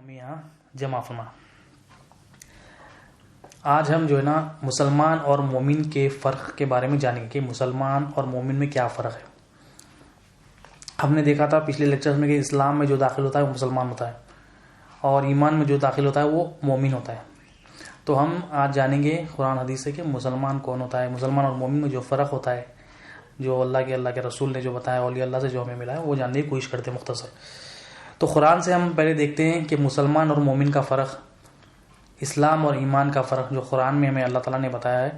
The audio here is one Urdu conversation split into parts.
ہمیں یہاں جمع فرما۔ آج ہم جو ہے نا مسلمان اور مومن کے فرق کے بارے میں جانیں گے کہ مسلمان اور مومن میں کیا فرق ہے۔ ہم نے دیکھا تھا پچھلے لیکچرز میں کہ اسلام میں جو داخل ہوتا ہے وہ مسلمان ہوتا ہے اور ایمان میں جو داخل ہوتا ہے وہ مومن ہوتا ہے۔ تو ہم آج جانیں گے قرآن حدیث سے کہ مسلمان کون ہوتا ہے، مسلمان اور مومن میں جو فرق ہوتا ہے، جو اللہ کے رسول نے جو بتایا، اولیاء اللہ سے جو ہمیں ملا ہے وہ جاننے کی کوشش کرتے ہیں مختصر۔ تو قرآن سے ہم پہلے دیکھتے ہیں کہ مسلمان اور مومن کا فرق، اسلام اور ایمان کا فرق جو قرآن میں ہمیں اللہ تعالیٰ نے بتایا ہے۔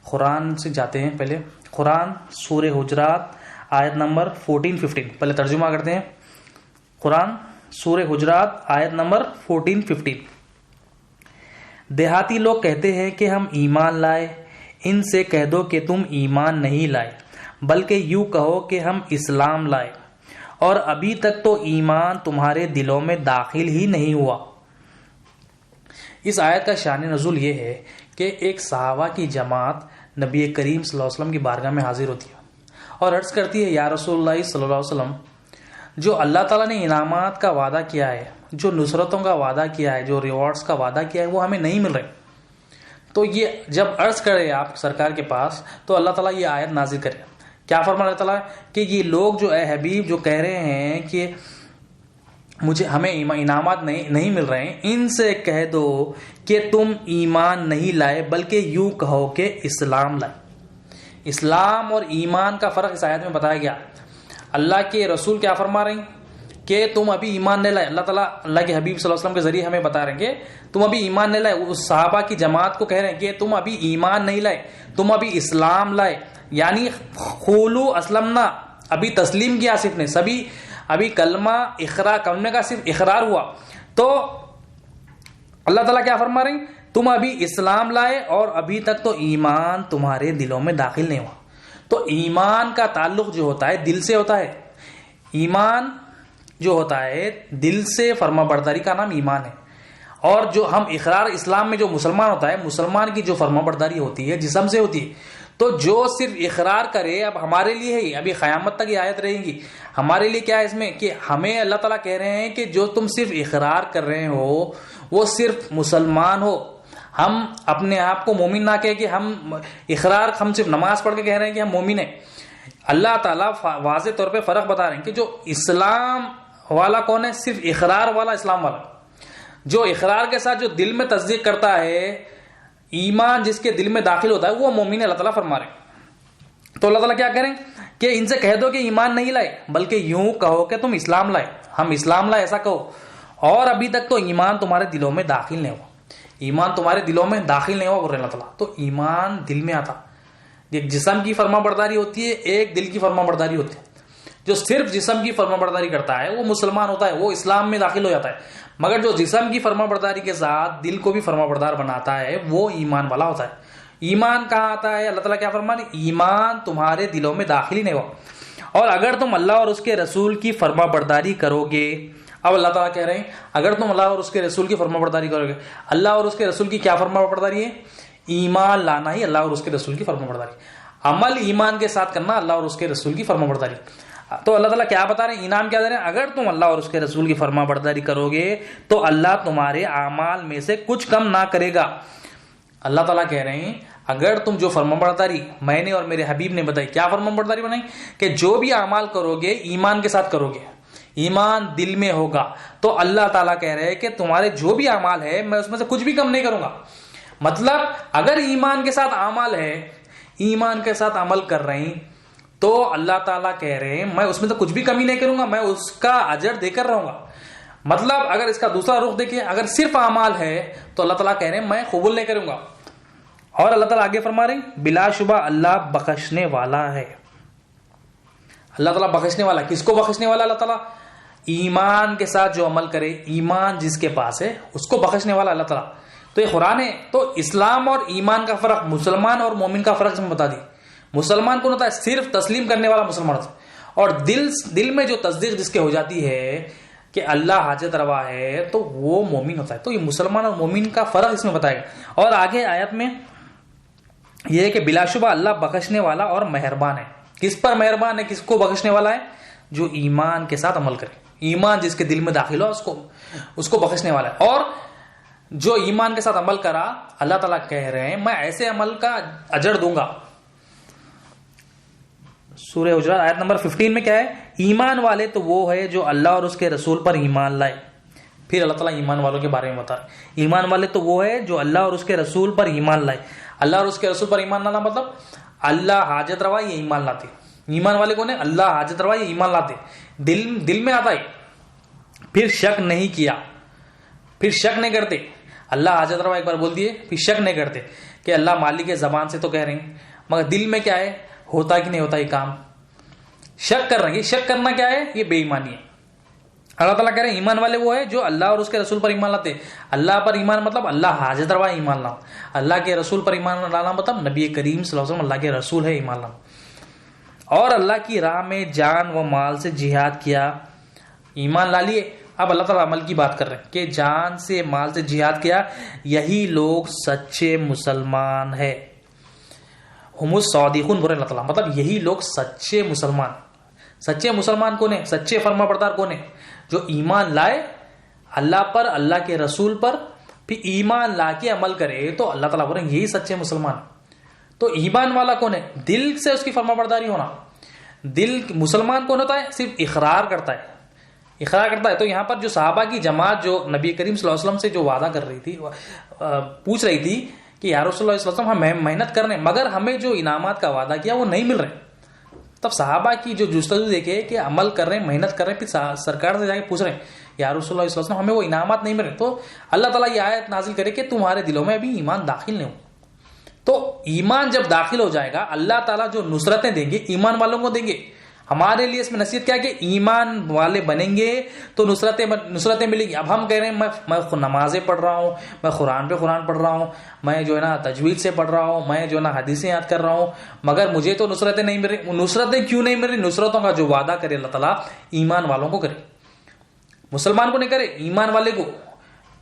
قرآن سے جاتے ہیں پہلے، قرآن سورہ حجرات آیت نمبر 14-15 پہلے ترجمہ کرتے ہیں۔ قرآن سورہ حجرات آیت نمبر 14-15۔ دیہاتی لوگ کہتے ہیں کہ ہم ایمان لائے، ان سے کہہ دو کہ تم ایمان نہیں لائے بلکہ یوں کہو کہ ہم اسلام لائے، اور ابھی تک تو ایمان تمہارے دلوں میں داخل ہی نہیں ہوا۔ اس آیت کا شان نزول یہ ہے کہ ایک صحابہ کی جماعت نبی کریم صلی اللہ علیہ وسلم کی بارگاہ میں حاضر ہوتی ہے اور عرض کرتی ہے، یا رسول اللہ صلی اللہ علیہ وسلم، جو اللہ تعالیٰ نے انعامات کا وعدہ کیا ہے، جو نصرتوں کا وعدہ کیا ہے، جو ریوارڈز کا وعدہ کیا ہے، وہ ہمیں نہیں مل رہے۔ تو یہ جب عرض کرے آپ سرکار کے پاس تو اللہ تعالیٰ یہ آیت نازل کرے۔ کیا فرما اللہ تعالیٰ کہ یہ لوگ جو اے حبیب جو کہہ رہے ہیں کہ ہمیں انعامات نہیں مل رہے ہیں، ان سے کہہ دو کہ تم ایمان نہیں لائے بلکہ یوں کہو کہ اسلام لائے۔ اسلام اور ایمان کا فرق اس آیت میں بتایا گیا۔ اللہ کے رسول کیا فرما رہے ہیں کہ تم ابھی ایمان نہیں لائے۔ اللہ تعالیٰ اللہ کے حبیب صلی اللہ علیہ وسلم کے ذریعے ہمیں بتا رہے ہیں کہ تم ابھی ایمان نہیں لائے۔ اس صحابہ کی جماعت کو کہہ رہے ہیں کہ تم ابھی ایمان نہیں لائے، تم ابھی اسلام لائے، یعنی قولوا اسلمنا، ابھی تسلیم کیا صرف نے، ابھی کلمہ کلمے کا صرف اقرار ہوا۔ تو اللہ تعالیٰ کیا فرما رہے ہیں، تم ابھی اسلام لائے اور ابھی تک تو ایمان تمہارے دلوں میں داخل نہیں ہوا۔ تو ایمان کا تعلق جو ہوتا ہے دل سے ہوتا ہے۔ ایمان جو ہوتا ہے دل سے فرما برداری کا نام ایمان ہے۔ اور جو ہم اقرار اسلام میں جو مسلمان ہوتا ہے، مسلمان کی جو فرما برداری ہوتی ہے جسم سے ہوتی ہے۔ تو جو صرف اقرار کرے، اب ہمارے لیے ہے، ابھی قیامت تک یہ آیت رہے گی، ہمارے لیے کیا ہے اس میں کہ ہمیں اللہ تعالیٰ کہہ رہے ہیں کہ جو تم صرف اقرار کر رہے ہو وہ صرف مسلمان ہو۔ ہم اپنے آپ کو مومن نہ کہہ کہ ہم صرف نماز پڑھ کے کہہ رہے ہیں کہ ہم مومن ہیں۔ اللہ تعالیٰ واضح طور پہ فرق بتا رہے ہیں کہ جو اسلام والا کون ہے، صرف اقرار والا اسلام والا، جو اقرار کے ساتھ جو دل میں تصدیق کرتا ہے، ایمان جس کے دل میں داخل ہوتا ہے وہ مومن ہے، اللہ تعالیٰ فرما رہے ہیں۔ تو اللہ تعالیٰ کیا کریں کہ ان سے کہہ دو کہ ایمان نہیں لائے بلکہ یوں کہو کہ تم اسلام لائے، ہم اسلام لائے ایسا کہو، اور ابھی تک تو ایمان تمہارے دلوں میں داخل نہیں ہوا۔ ایمان تمہارے دلوں میں داخل نہیں ہوا بول رہے اللہ تعالیٰ۔ تو ایمان دل میں آتا، ایک جسم کی فرما برداری ہوتی ہے، ایک دل کی فرما برداری ہوتی ہے۔ جو صرف جسم کی فرما برداری کرتا ہے وہ مسلمان ہوتا ہے، وہ اسلام میں داخل ہو جاتا ہے، مگر جو جسم کی فرما برداری کے ساتھ دل کو بھی فرما بردار بناتا ہے وہ ایمان والا ہوتا ہے۔ ایمان کہاں آتا ہے، اللہ تعالیٰ کیا فرمانے، ایمان تمہارے دلوں میں داخل ہی نہیں ہوا، اور اگر تم اللہ اور اس کے رسول کی فرما برداری کرو گے۔ اب اللہ تعالیٰ کہہ رہے ہیں اگر تم اللہ اور اس کے رسول کی فرما برداری کرو گے، اللہ اور اس کے رسول کی کیا فرما برداری ہے، ایمان لانا ہی اللہ اور اس کے رسول کی فرما برداری، عمل ایمان کے ساتھ کرنا اللہ اور اس کے رسول کی فرما برداری۔ تو اللہ تعالیٰ کیا بتا رہے ہیں، انعام کیا دے رہے ہیں، اگر تم اللہ اور اس کے رسول کی فرما برداری کرو گے تو اللہ تمہارے اعمال میں سے کچھ کم نہ کرے گا۔ اللہ تعالیٰ کہہ رہے ہیں اگر تم جو فرما برداری میں نے اور میرے حبیب نے بتائی، کیا فرما برداری بنائی کہ جو بھی اعمال کرو گے ایمان کے ساتھ کرو گے، ایمان دل میں ہوگا، تو اللہ تعالیٰ کہہ رہے ہیں کہ تمہارے جو بھی اعمال ہے میں اس میں سے کچھ بھی کم نہیں کروں گا۔ مطلب اگر ایمان کے ساتھ اعمال ہے، ایمان کے ساتھ عمل کر رہے ہیں، تو اللہ تعالیٰ کہہ رہے ہیں میں اس میں سے کچھ بھی کمی نہیں کروں گا، میں اس کا اجر دے کر رہوں گا۔ مطلب اگر اس کا دوسرا رخ دیکھیں، اگر صرف اعمال ہے تو اللہ تعالیٰ کہہ رہے ہیں میں قبول نہیں کروں گا۔ اور اللہ تعالیٰ آگے فرما رہے ہیں بلا شبہ اللہ بخشنے والا ہے۔ اللہ تعالیٰ بخشنے والا، کس کو بخشنے والا اللہ تعالیٰ، ایمان کے ساتھ جو عمل کرے، ایمان جس کے پاس ہے اس کو بخشنے والا اللہ تعالیٰ۔ تو یہ قرآن ہے۔ تو اسلام اور ایمان کا فرق، مسلمان اور مومن کا فرق بتا دی۔ مسلمان کون ہوتا ہے، صرف تسلیم کرنے والا مسلمان ہوتا ہے، اور دل میں جو تصدیق جس کے ہو جاتی ہے کہ اللہ حاجت روا ہے تو وہ مومن ہوتا ہے۔ تو یہ مسلمان اور مومن کا فرق اس میں بتایا گیا۔ اور آگے آیت میں یہ ہے کہ بلا شبہ اللہ بخشنے والا اور مہربان ہے۔ کس پر مہربان ہے، کس کو بخشنے والا ہے، جو ایمان کے ساتھ عمل کرے، ایمان جس کے دل میں داخل ہو اس کو بخشنے والا ہے. اور جو ایمان کے ساتھ عمل کرا اللہ تعالیٰ کہہ رہے ہیں میں ایسے عمل کا اجر دوں گا. سورہ حجرات آیت نمبر 15 میں کیا ہے؟ ایمان والے تو وہ ہے جو اللہ اور اس کے رسول پر ایمان لائے. پھر اللہ تعالیٰ ایمان والوں کے بارے میں بتا رہا ہے. ایمان والے تو وہ ہے جو اللہ اور اس کے رسول پر ایمان لائے. اللہ اور اس کے رسول پر ایمان لانا مطلب اللہ حاجت روا یہ ایمان لاتے. ایمان والے کون ہے؟ اللہ حاجت روا یہ ایمان لاتے. دل میں آتا ہے. پھر شک نہیں کیا, پھر شک نہیں کرتے. اللہ حاجت روا ایک بار بول دیے پھر شک نہیں کرتے کہ اللہ مالک ہے, زبان سے تو کہہ رہے ہیں مگر دل میں کیا ہے, ہوتا کہ نہیں ہوتا یہ کام, شک کر رہے ہیں. یہ شک کرنا کیا ہے؟ یہ بے ایمانی ہے. اللہ تعالیٰ کہہ رہے ہیں ایمان والے وہ ہے جو اللہ اور اس کے رسول پر ایمان لاتے. اللہ پر ایمان مطلب اللہ حاجت روا ایمان لانا. اللہ کے رسول پر ایمان لانا مطلب نبی کریم صلی اللہ علیہ وسلم اللہ کے رسول ہے ایمان لانا. اور اللہ کی راہ میں جان و مال سے جہاد کیا, ایمان لا لیے. اب اللہ تعالیٰ عمل کی بات کر رہے ہیں کہ جان سے مال سے جہاد کیا, یہی لوگ سچے مسلمان ہے. ہم الصادقون بولے اللہ تعالیٰ, مطلب یہی لوگ سچے مسلمان. سچے مسلمان کون ہے؟ سچے فرما بردار کون ہے؟ جو ایمان لائے اللہ پر, اللہ کے رسول پر, پھر ایمان لا کے عمل کرے تو اللہ تعالیٰ بول رہے ہیں یہی سچے مسلمان. تو ایمان والا کون ہے؟ دل سے اس کی فرما برداری ہونا. دل مسلمان کون ہوتا ہے؟ صرف اقرار کرتا ہے, اقرار کرتا ہے. تو یہاں پر جو صحابہ کی جماعت جو نبی کریم صلی اللہ علیہ وسلم سے جو وعدہ کر رہی تھی, پوچھ رہی تھی کہ یا رسول اللہ صلی اللہ علیہ وسلم ہم محنت کر رہے ہیں مگر ہمیں جو انعامات کا وعدہ کیا وہ نہیں مل رہے. تب صحابہ کی جو جستجو دیکھے کہ عمل کر رہے ہیں, محنت کر رہے ہیں, پھر سرکار سے جا کے پوچھ رہے ہیں یا رسول اللہ صلی اللہ علیہ وسلم ہمیں وہ انعامات نہیں مل رہے. تو اللہ تعالیٰ یہ آیت نازل کرے کہ تمہارے دلوں میں ابھی ایمان داخل نہیں ہو. تو ایمان جب داخل ہو جائے گا اللہ تعالیٰ جو نصرتیں دیں گے ایمان والوں کو دیں گے. ہمارے لیے اس میں نصیحت کیا کہ ایمان والے بنیں گے تو نصرتیں ملیں گی. اب ہم کہہ رہے ہیں میں نمازیں پڑھ رہا ہوں, میں قرآن پہ قرآن پڑھ رہا ہوں, میں جو ہے نا تجوید سے پڑھ رہا ہوں, میں جو ہے نا حدیثیں یاد کر رہا ہوں, مگر مجھے تو نصرتیں نہیں مل رہی. نصرتیں کیوں نہیں مل رہی؟ نصرتوں کا جو وعدہ کرے اللہ تعالیٰ ایمان والوں کو کرے, مسلمان کو نہیں کرے, ایمان والے کو.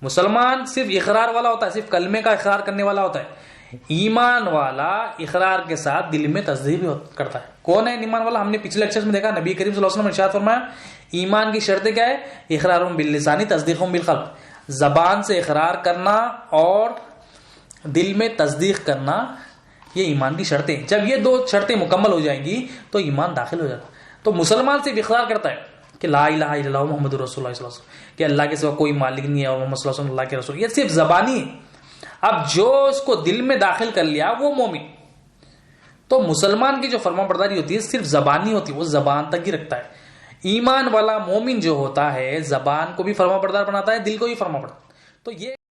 مسلمان صرف اقرار والا ہوتا ہے, صرف کلمے کا اقرار کرنے والا ہوتا ہے. ایمان والا اقرار کے ساتھ دل میں تصدیق بھی کرتا ہے. کون ہے ایمان والا؟ ہم نے پچھلے لیکچرز میں دیکھا, نبی کریم صلی اللہ علیہ وسلم نے ارشاد فرمایا ایمان کی شرطیں کیا ہے؟ اقرار باللسانی تصدیق بالقلب. زبان سے اقرار کرنا اور دل میں تصدیق کرنا, یہ ایمان کی شرطیں. جب یہ دو شرطیں مکمل ہو جائیں گی تو ایمان داخل ہو جاتا. تو مسلمان صرف اقرار کرتا ہے کہ لا الہ الا اللہ محمد رسول اللہ صلی اللہ علیہ وسلم, کہ اللہ کے سوا کوئی مالک نہیں ہے اور محمد صلی اللہ علیہ وسلم اللہ کے رسول. یہ صرف زبانی ہے. اب جو اس کو دل میں داخل کر لیا وہ مومن. تو مسلمان کی جو فرما برداری ہوتی ہے صرف زبانی ہوتی ہے, وہ زبان تک ہی رکھتا ہے. ایمان والا مومن جو ہوتا ہے زبان کو بھی فرما بردار بناتا ہے, دل کو بھی فرما بردار. تو یہ